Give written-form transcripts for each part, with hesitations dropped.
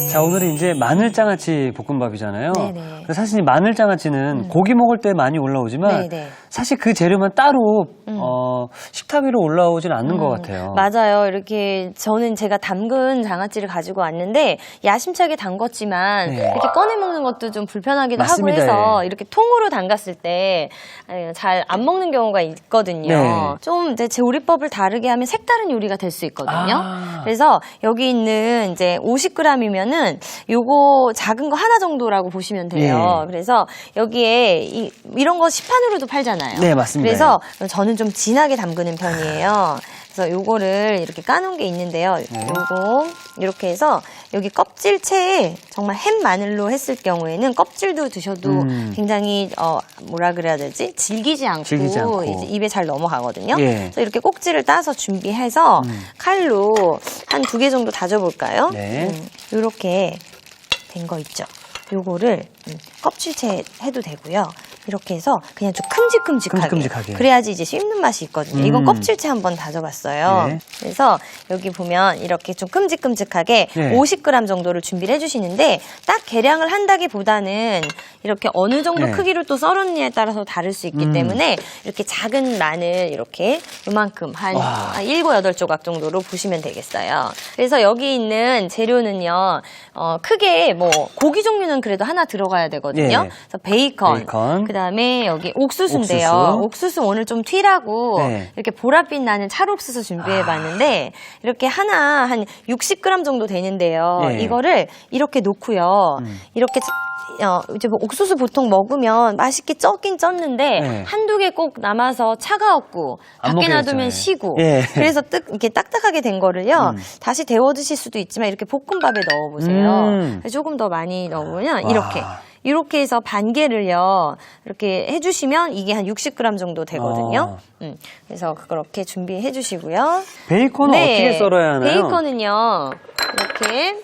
자, 오늘은 이제 마늘장아찌 볶음밥이잖아요. 네네. 사실 이 마늘장아찌는 고기 먹을 때 많이 올라오지만 네네. 사실 그 재료만 따로 식탁 위로 올라오진 않는 것 같아요. 맞아요. 이렇게 저는 제가 담근 장아찌를 가지고 왔는데 야심차게 담궜지만 네. 이렇게 꺼내 먹는 것도 좀 불편하기도 맞습니다. 하고 해서 예. 이렇게 통으로 담갔을 때 잘 안 먹는 경우가 있거든요. 네. 좀 이제 조리법을 다르게 하면 색다른 요리가 될 수 있거든요. 아. 그래서 여기 있는 이제 50g이면은 요거 작은 거 하나 정도라고 보시면 돼요. 예. 그래서 여기에 이런 거 시판으로도 팔잖아요. 네, 맞습니다. 그래서 저는 좀 진하게 담그는 편이에요. 그래서 요거를 이렇게 까놓은 게 있는데요. 네. 요거 이렇게 해서 여기 껍질채에 정말 햄 마늘로 했을 경우에는 껍질도 드셔도 굉장히 뭐라 그래야 되지? 질기지 않고 이제 입에 잘 넘어가거든요. 예. 그래서 이렇게 꼭지를 따서 준비해서 칼로 한 2개 정도 다져볼까요? 네. 이렇게 된 거 있죠. 요거를 껍질채 해도 되고요. 이렇게 해서 그냥 좀 큼직큼직하게. 그래야지 이제 씹는 맛이 있거든요. 이건 껍질채 한번 다져봤어요. 네. 그래서 여기 보면 이렇게 좀 큼직큼직하게 네. 50g 정도를 준비를 해주시는데 딱 계량을 한다기보다는 이렇게 어느 정도 네. 크기로 또 썰었느냐에 따라서 다를 수 있기 때문에 이렇게 작은 마늘 이렇게 요만큼 한 7, 8조각 정도로 보시면 되겠어요. 그래서 여기 있는 재료는요. 크게 뭐 고기 종류는 그래도 하나 들어가야 되거든요. 예. 그래서 베이컨. 그다음에 여기 옥수수인데요. 옥수수 오늘 좀 튀라고 네. 이렇게 보랏빛 나는 찰옥수수 준비해봤는데 이렇게 하나 한 60g 정도 되는데요. 예. 이거를 이렇게 놓고요. 이렇게 이제 뭐 옥수수 보통 먹으면 맛있게 쪘긴 쪘는데 네. 한두 개 꼭 남아서 차가웠고 안 밖에 먹게 놔두면 됐잖아요. 식고 예. 그래서 이렇게 딱딱하게 된 거를요. 다시 데워 드실 수도 있지만 이렇게 볶음밥에 넣어보세요. 조금 더 많이 넣으면 이렇게 해서 반 개를요, 이렇게 해주시면 이게 한 60g 정도 되거든요. 그래서 그렇게 준비해 주시고요. 베이컨은 어떻게 썰어야 하나요? 베이컨은요, 이렇게,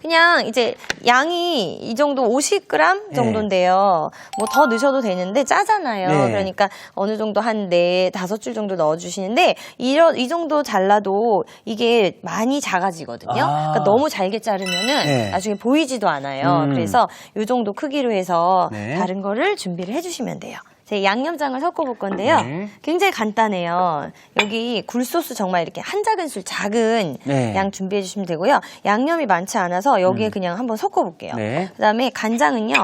그냥 이제 양이 이 정도 50g 정도인데요. 뭐 더 넣으셔도 되는데 짜잖아요. 네. 그러니까 어느 정도 한 4, 5줄 정도 넣어주시는데 이 정도 잘라도 이게 많이 작아지거든요. 그러니까 너무 잘게 자르면은 나중에 보이지도 않아요. 그래서 이 정도 크기로 해서 다른 거를 준비를 해주시면 돼요. 제 양념장을 섞어볼 건데요. 굉장히 간단해요. 여기 굴소스 정말 이렇게 한 작은술 작은 양 준비해 주시면 되고요. 양념이 많지 않아서 여기에 그냥 한번 섞어볼게요. 그다음에 간장은요.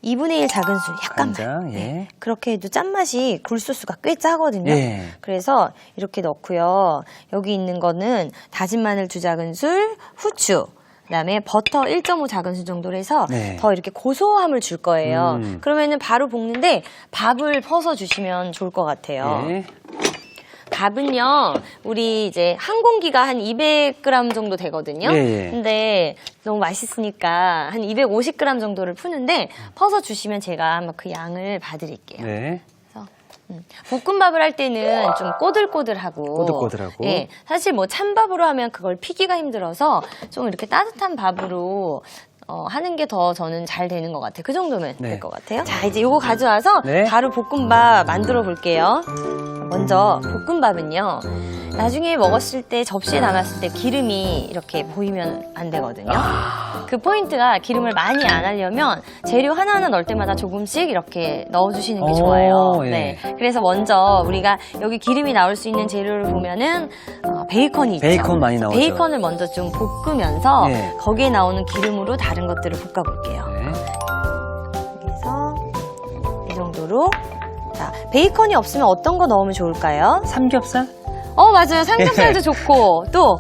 2분의 1 작은술 약간만. 간장, 그렇게 해도 짠맛이 굴소스가 꽤 짜거든요. 그래서 이렇게 넣고요. 여기 있는 거는 다진 마늘 2작은술, 후추. 그다음에 버터 1.5 작은술 정도로 해서 더 이렇게 고소함을 줄 거예요. 그러면은 바로 볶는데 밥을 퍼서 주시면 좋을 것 같아요. 밥은요, 우리 이제 한 공기가 한 200g 정도 되거든요. 근데 너무 맛있으니까 한 250g 정도를 푸는데 퍼서 주시면 제가 한번 그 양을 봐드릴게요. 볶음밥을 할 때는 좀 꼬들꼬들하고. 예, 사실 뭐 찬밥으로 하면 그걸 피기가 힘들어서 좀 이렇게 따뜻한 밥으로 하는 게 더 저는 잘 되는 것 같아요. 그 정도면 될 것 같아요. 자, 이제 요거 가져와서 바로 볶음밥 만들어 볼게요. 먼저 볶음밥은요. 나중에 먹었을 때 접시에 담았을 때 기름이 이렇게 보이면 안 되거든요. 그 포인트가 기름을 많이 안 하려면 재료 하나하나 넣을 때마다 조금씩 이렇게 넣어주시는 게 좋아요. 그래서 먼저 우리가 여기 기름이 나올 수 있는 재료를 보면은 베이컨이 있죠. 베이컨 많이 나오죠. 베이컨을 먼저 좀 볶으면서 거기에 나오는 기름으로 다른 것들을 볶아볼게요. 그래서 이 정도로. 자, 베이컨이 없으면 어떤 거 넣으면 좋을까요? 삼겹살? 맞아요. 삼겹살도 좋고, 또,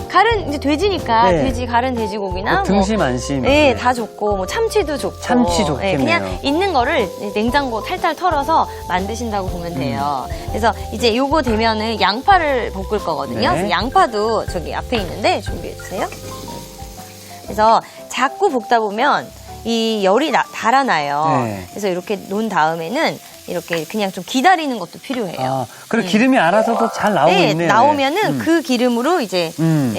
가른, 이제 돼지니까, 가른 돼지고기나. 등심, 안심. 다 좋고, 참치도 좋고. 참치 좋겠네요. 그냥 있는 거를 냉장고 탈탈 털어서 만드신다고 보면 돼요. 그래서 이제 요거 되면은 양파를 볶을 거거든요. 그래서 양파도 저기 앞에 있는데 준비해주세요. 그래서 자꾸 볶다 보면 이 열이 달아나요. 그래서 이렇게 놓은 다음에는 이렇게 그냥 좀 기다리는 것도 필요해요. 그리고 기름이 알아서도 잘 나오고 있네요. 나오면은 그 기름으로 이제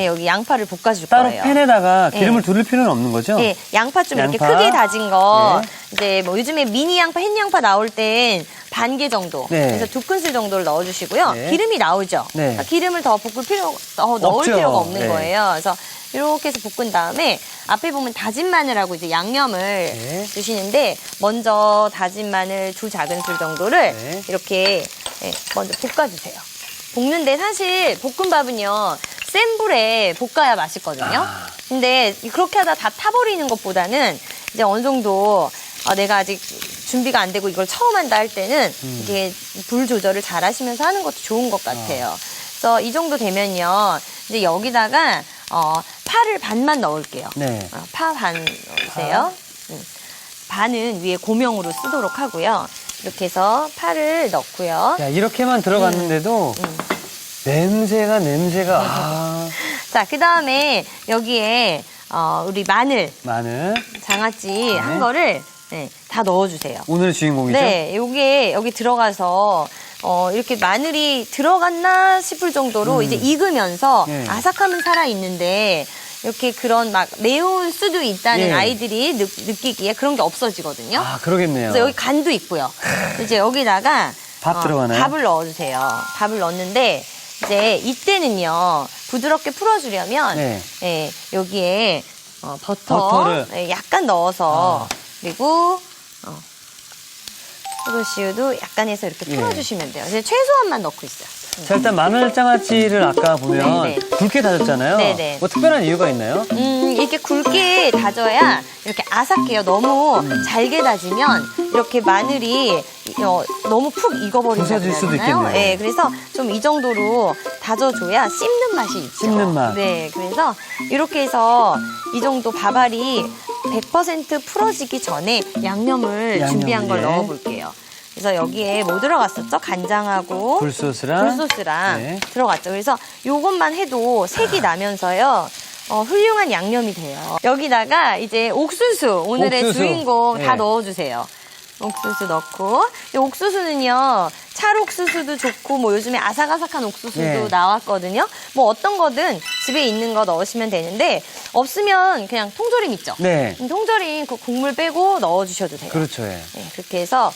여기 양파를 볶아줄 따로 거예요. 팬에다가 기름을 두를 필요는 없는 거죠? 양파 좀 이렇게 크게 다진 거. 이제 뭐 요즘에 미니 양파, 햇 양파 나올 땐 반 개 정도. 그래서 2큰술 정도를 넣어주시고요. 기름이 나오죠. 그러니까 기름을 더 넣을 필요가 없는 거예요. 그래서 이렇게 해서 볶은 다음에 앞에 보면 다진 마늘하고 이제 양념을 네. 주시는데 먼저 다진 마늘 2작은술 정도를 네. 이렇게 먼저 볶아주세요. 볶는데 사실 볶음밥은요 센 불에 볶아야 맛있거든요. 근데 그렇게 하다 다 타버리는 것보다는 이제 어느 정도 내가 아직 준비가 안 되고 이걸 처음 한다 할 때는 이게 불 조절을 잘 하시면서 하는 것도 좋은 것 같아요. 그래서 이 정도 되면요 이제 여기다가 파를 반만 넣을게요. 네. 파 반 넣으세요. 반은 위에 고명으로 쓰도록 하고요. 이렇게 해서 파를 넣고요. 야, 이렇게만 들어갔는데도 냄새가 자, 그 다음에 여기에 우리 마늘, 장아찌 한 거를 다 넣어주세요. 오늘의 주인공이죠? 네, 여기 들어가서 이렇게 마늘이 들어갔나 싶을 정도로 이제 익으면서 아삭함은 살아있는데 이렇게 그런 막 매운 수도 있다는 아이들이 느끼기에 그런 게 없어지거든요. 아, 그러겠네요. 그래서 여기 간도 있고요. 이제 여기다가 밥 들어가나요? 밥을 넣어주세요. 밥을 넣었는데 이제 이때는요 부드럽게 풀어주려면 여기에 버터를 약간 넣어서 그리고 포도씨유도 약간 해서 이렇게 풀어주시면 돼요. 이제 최소한만 넣고 있어요. 자, 일단 마늘장아찌를 아까 보면 굵게 다졌잖아요. 네네. 뭐 특별한 이유가 있나요? 이렇게 굵게 다져야 이렇게 아삭해요. 너무 잘게 다지면 이렇게 마늘이 너무 푹 익어버린다고 부서질 수도 하잖아요. 있겠네요. 네, 그래서 좀 이 정도로 다져줘야 씹는 맛이 있죠. 씹는 맛. 네, 그래서 이렇게 해서 이 정도 밥알이 100% 풀어지기 전에 양념을 준비한 걸 넣어볼게요. 그래서 여기에 뭐 들어갔었죠? 간장하고 굴소스랑 들어갔죠. 그래서 요것만 해도 색이 나면서요. 훌륭한 양념이 돼요. 여기다가 이제 옥수수, 오늘의 주인공 다 넣어주세요. 옥수수 넣고, 이 옥수수는요, 찰옥수수도 좋고, 뭐 요즘에 아삭아삭한 옥수수도 나왔거든요. 뭐 어떤 거든 집에 있는 거 넣으시면 되는데, 없으면 그냥 통조림 있죠? 네. 통조림 그 국물 빼고 넣어주셔도 돼요. 그렇죠. 네, 그렇게 해서,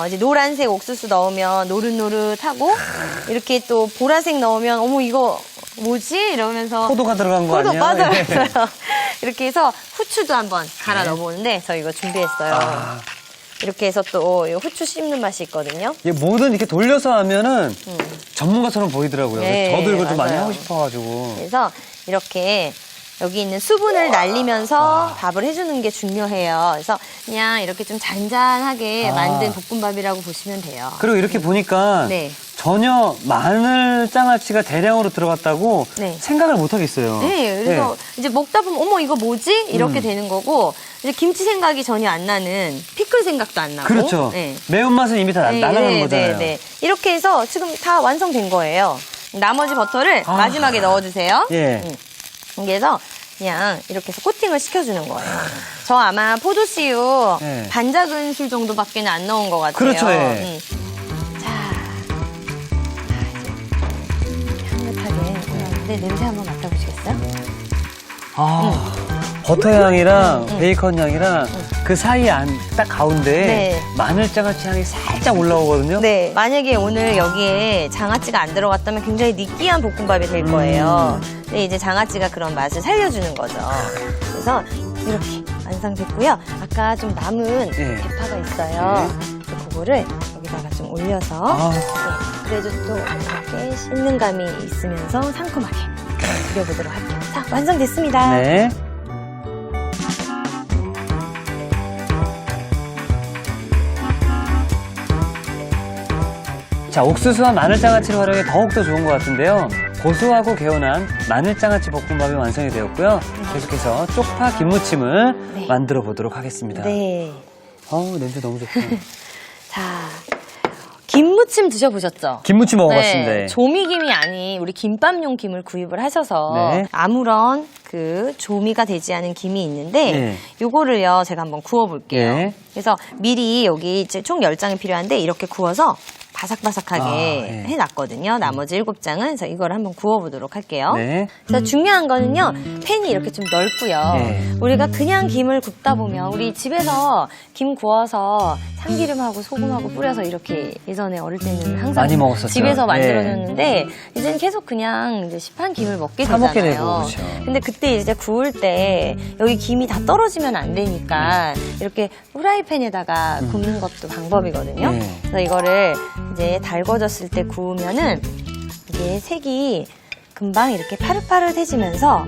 이제 노란색 옥수수 넣으면 노릇노릇하고, 이렇게 또 보라색 넣으면, 어머, 이거 뭐지? 이러면서. 포도가 들어간 거 아니야? 맞아요. 이렇게 해서 후추도 한번 갈아 넣어보는데, 저 이거 준비했어요. 이렇게 해서 또 후추 씹는 맛이 있거든요. 뭐든 이렇게 돌려서 하면은 전문가처럼 보이더라고요. 네, 저도 이걸 좀 많이 맞아요. 하고 싶어가지고. 그래서 이렇게 여기 있는 수분을 날리면서 밥을 해주는 게 중요해요. 그래서 그냥 이렇게 좀 잔잔하게 만든 볶음밥이라고 보시면 돼요. 그리고 이렇게 보니까 전혀 마늘 장아찌가 대량으로 들어갔다고 생각을 못 하겠어요. 네, 그래서 이제 먹다 보면 어머 이거 뭐지? 이렇게 되는 거고 이제 김치 생각이 전혀 안 나는 피클 생각도 안 나고. 그렇죠. 매운맛은 이미 다 날아가는 거잖아요. 이렇게 해서 지금 다 완성된 거예요. 나머지 버터를 마지막에 넣어주세요. 그래서 그냥 이렇게 해서 코팅을 시켜주는 거예요. 저 아마 포도씨유 반작은술 정도밖에 안 넣은 것 같아요. 그렇죠. 자, 향긋하게 올라오는데 냄새 한번 맡아보시겠어요? 버터 향이랑 베이컨 향이랑 그 사이 딱 가운데 마늘장아찌 향이 살짝 올라오거든요. 네. 만약에 오늘 여기에 장아찌가 안 들어갔다면 굉장히 느끼한 볶음밥이 될 거예요. 근데 이제 장아찌가 그런 맛을 살려주는 거죠. 그래서 이렇게 완성됐고요. 아까 좀 남은 대파가 있어요. 그거를 여기다가 좀 올려서 그래도 또 이렇게 씹는 감이 있으면서 상큼하게 드려보도록 할게요. 자, 완성됐습니다. 네. 자, 옥수수와 마늘장아찌를 활용해 더욱더 좋은 것 같은데요. 고소하고 개운한 마늘장아찌 볶음밥이 완성이 되었고요. 계속해서 쪽파 김무침을 만들어 보도록 하겠습니다. 네. 어우, 냄새 너무 좋다. 자, 김무침 드셔보셨죠? 김무침 먹어봤습니다. 네, 조미김이 아닌 우리 김밥용 김을 구입을 하셔서 아무런 그 조미가 되지 않은 김이 있는데 요거를요 제가 한번 구워볼게요. 그래서 미리 여기 이제 총 10장이 필요한데 이렇게 구워서 바삭바삭하게 해놨거든요. 나머지 7장은 그래서 이걸 한번 구워보도록 할게요. 그래서 중요한 거는요. 팬이 이렇게 좀 넓고요. 우리가 그냥 김을 굽다 보면 우리 집에서 김 구워서 참기름하고 소금하고 뿌려서 이렇게 예전에 어릴 때는 항상 많이 먹었었죠. 집에서 만들어줬는데 이제는 계속 그냥 이제 시판 김을 먹게 사 되잖아요. 먹게 되고, 그렇죠. 근데 그때 이제 구울 때 여기 김이 다 떨어지면 안 되니까 이렇게 프라이팬에다가 굽는 것도 방법이거든요. 그래서 이거를 이제 달궈졌을 때 구우면은 이게 색이 금방 이렇게 파릇파릇해지면서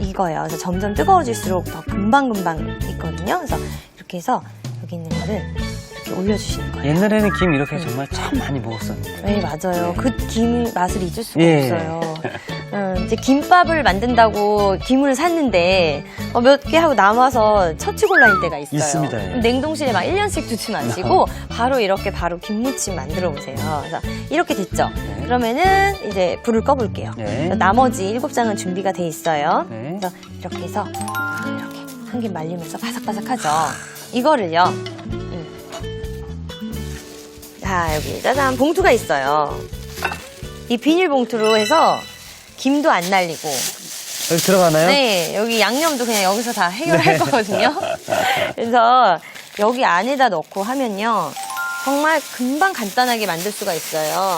이거예요. 그래서 점점 뜨거워질수록 더 금방금방 있거든요. 그래서 이렇게 해서 여기 있는 거를 이렇게 올려주시는 거예요. 옛날에는 김 이렇게 정말 참 많이 먹었었는데. 네, 맞아요. 네. 그 김 맛을 잊을 수가 예. 없어요. 이제 김밥을 만든다고 김을 샀는데 몇 개 하고 남아서 처치곤란일 때가 있어요. 있습니다, 예. 그럼 냉동실에 막 1년씩 두지 마시고 바로 이렇게 바로 김무침 만들어 보세요. 그래서 이렇게 됐죠. 네. 그러면은 이제 불을 꺼볼게요. 네. 나머지 7장은 준비가 돼 있어요. 네. 그래서 이렇게 해서 이렇게 한 김 말리면서 바삭바삭하죠. 이거를요. 자, 여기 짜잔 봉투가 있어요. 이 비닐봉투로 해서 김도 안 날리고 여기 들어가나요? 네, 여기 양념도 그냥 여기서 다 해결할 거거든요. 그래서 여기 안에다 넣고 하면요. 정말 금방 간단하게 만들 수가 있어요.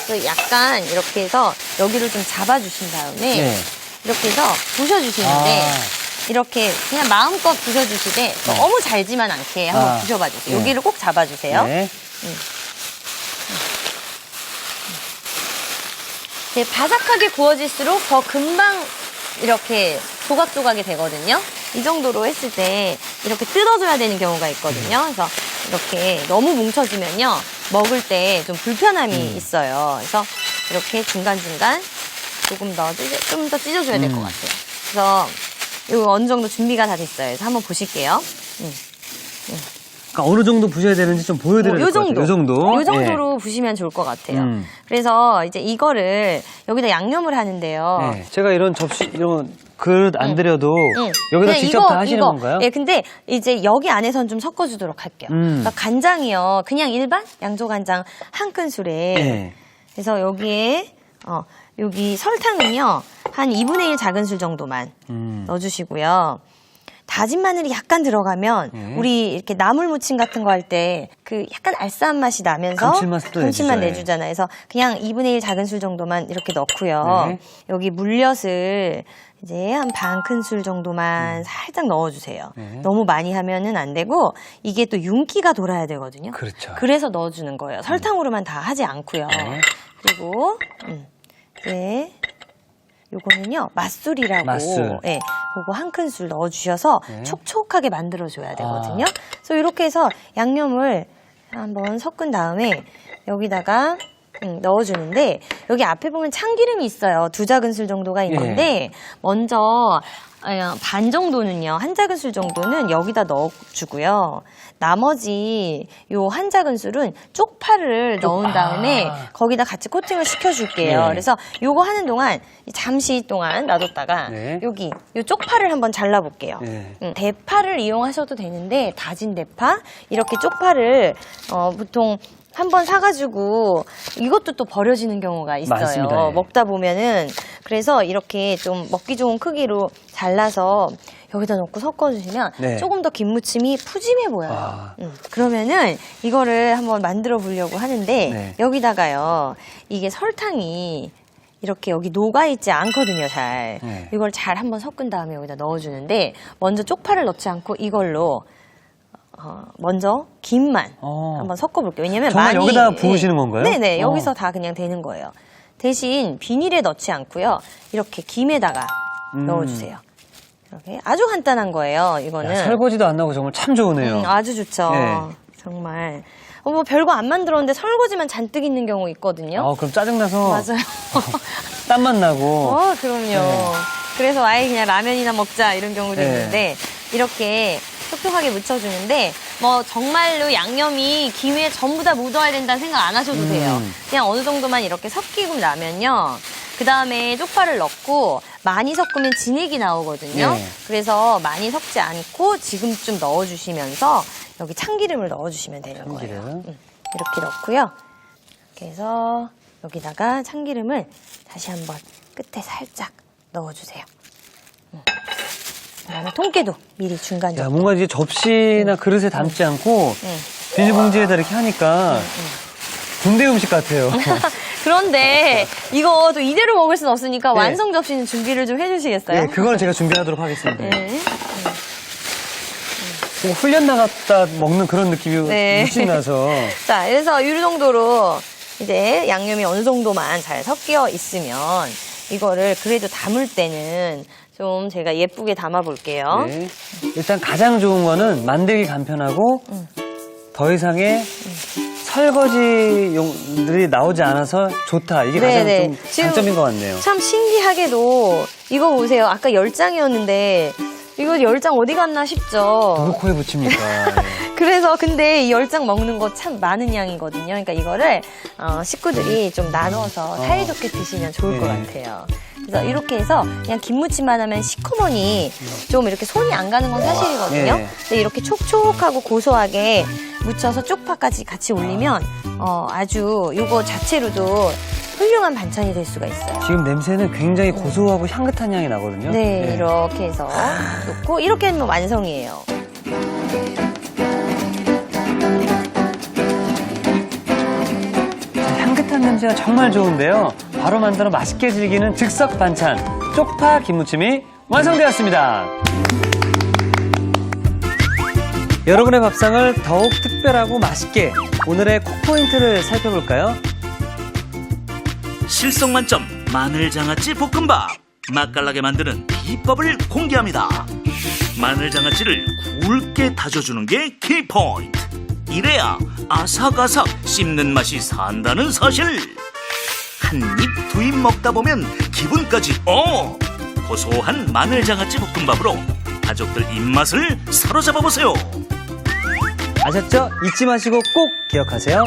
그래서 약간 이렇게 해서 여기를 좀 잡아주신 다음에 네. 이렇게 해서 부셔주시는데 이렇게 그냥 마음껏 부셔주시되 너무 잘지만 않게 한번 부셔봐 주세요. 네. 여기를 꼭 잡아주세요. 네. 네, 바삭하게 구워질수록 더 금방 이렇게 조각조각이 되거든요. 이 정도로 했을 때 이렇게 뜯어줘야 되는 경우가 있거든요. 그래서 이렇게 너무 뭉쳐지면요. 먹을 때 좀 불편함이 있어요. 그래서 이렇게 중간중간 조금 좀 더 찢어줘야 될 것 같아요. 그래서 이거 어느 정도 준비가 다 됐어요. 그래서 한번 보실게요. 그러니까 어느 정도 부셔야 되는지 좀 보여드려야 될 것 같아요. 이 정도. 이 정도로 부시면 좋을 것 같아요. 그래서 이제 이거를 여기다 양념을 하는데요. 네. 제가 이런 접시, 이런 그릇 안 드려도 여기다 그냥 직접 다 하시는 건가요? 예, 근데 이제 여기 안에선 좀 섞어주도록 할게요. 그러니까 간장이요. 그냥 일반 양조간장 한 큰술에. 네. 그래서 여기에, 여기 설탕은요. 한 2분의 1 작은 술 정도만 넣어주시고요. 다진 마늘이 약간 들어가면 우리 이렇게 나물 무침 같은 거 할 때 그 약간 알싸한 맛이 나면서 감칠맛 내주잖아요. 그래서 그냥 2분의 1 작은 술 정도만 이렇게 넣고요. 네. 여기 물엿을 이제 한 반 큰술 정도만 살짝 넣어주세요. 너무 많이 하면은 안 되고 이게 또 윤기가 돌아야 되거든요. 그렇죠. 그래서 넣어주는 거예요. 설탕으로만 다 하지 않고요. 그리고 이제 요거는요 맛술이라고 맛술. 네, 그거 한 큰술 넣어주셔서 촉촉하게 만들어줘야 되거든요. 그래서 이렇게 해서 양념을 한번 섞은 다음에 여기다가 넣어주는데 여기 앞에 보면 참기름이 있어요. 2작은술 정도가 있는데 먼저 반 정도는요. 1작은술 정도는 여기다 넣어주고요. 나머지 요 1작은술은 쪽파를 넣은 다음에 거기다 같이 코팅을 시켜줄게요. 네. 그래서 요거 하는 동안 잠시 동안 놔뒀다가 여기 요 쪽파를 한번 잘라볼게요. 대파를 이용하셔도 되는데 다진 대파 이렇게 쪽파를 보통 한번 사가지고 이것도 또 버려지는 경우가 있어요. 맞습니다. 먹다 보면은 그래서 이렇게 좀 먹기 좋은 크기로 잘라서 여기다 넣고 섞어주시면 조금 더 김무침이 푸짐해 보여요. 그러면은 이거를 한번 만들어 보려고 하는데 여기다가요 이게 설탕이 이렇게 여기 녹아있지 않거든요, 잘. 이걸 잘 한번 섞은 다음에 여기다 넣어주는데 먼저 쪽파를 넣지 않고 이걸로 먼저 김만 한번 섞어볼게요. 왜냐면 정말 많이 여기다 부으시는 건가요? 네네, 여기서 다 그냥 되는 거예요. 대신 비닐에 넣지 않고요. 이렇게 김에다가 넣어주세요. 이렇게 아주 간단한 거예요. 이거는 설거지도 안 나고 정말 참 좋으네요. 아주 좋죠. 네. 정말 뭐 별거 안 만들었는데 설거지만 잔뜩 있는 경우 있거든요. 그럼 짜증나서 맞아요. 땀만 나고. 그럼요. 그래서 아예 그냥 라면이나 먹자 이런 경우도 있는데 이렇게 촉촉하게 묻혀주는데 뭐 정말로 양념이 김에 전부 다 묻어야 된다는 생각 안 하셔도 돼요. 그냥 어느 정도만 이렇게 섞이고 나면요. 그 다음에 쪽파를 넣고 많이 섞으면 진액이 나오거든요. 그래서 많이 섞지 않고 지금쯤 넣어주시면서 여기 참기름을 넣어주시면 되는 거예요. 이렇게 넣고요. 이렇게 해서 여기다가 참기름을 다시 한번 끝에 살짝 넣어주세요. 그다음에 통깨도 미리 중간 정도. 뭔가 이제 접시나 그릇에 담지 않고 비닐봉지에다 이렇게 하니까 군대 음식 같아요. 그런데 이거 또 이대로 먹을 수는 없으니까 네. 완성 접시는 준비를 좀 해주시겠어요? 네, 그거는 제가 준비하도록 하겠습니다. 네. 뭐 훈련 나갔다 먹는 그런 느낌이 네. 무신 나서. 자, 그래서 이 정도로 이제 양념이 어느 정도만 잘 섞여 있으면 이거를 그래도 담을 때는 좀 제가 예쁘게 담아 볼게요. 네. 일단 가장 좋은 거는 만들기 간편하고 더 이상의 설거지용들이 나오지 않아서 좋다. 이게 가장 네네. 좀 지금 장점인 것 같네요. 참 신기하게도 이거 보세요. 아까 10장이었는데 이거 10장 어디 갔나 싶죠. 누구 코에 붙입니까? 그래서 근데 이 10장 먹는 거 참 많은 양이거든요. 그러니까 이거를 식구들이 좀 나눠서 사이좋게 드시면 좋을 것 같아요. 그래서 이렇게 해서 그냥 김무침만 하면 시커머니 좀 이렇게 손이 안 가는 건 사실이거든요. 예. 근데 이렇게 촉촉하고 고소하게 무쳐서 쪽파까지 같이 올리면 아주 이거 자체로도 훌륭한 반찬이 될 수가 있어요. 지금 냄새는 굉장히 고소하고 향긋한 향이 나거든요. 네, 이렇게 해서 놓고 이렇게 하면 완성이에요. 향긋한 냄새가 정말 좋은데요. 바로 만들어 맛있게 즐기는 즉석 반찬 쪽파 김무침이 완성되었습니다. 여러분의 밥상을 더욱 특별하고 맛있게 오늘의 콕포인트를 살펴볼까요? 실속 만점 마늘장아찌 볶음밥. 맛깔나게 만드는 비법을 공개합니다. 마늘장아찌를 굵게 다져주는 게 키포인트. 이래야 아삭아삭 씹는 맛이 산다는 사실. 한 입 두 입 먹다 보면 기분까지 고소한 마늘장아찌 볶음밥으로 가족들 입맛을 사로잡아 보세요. 아셨죠? 잊지 마시고 꼭 기억하세요.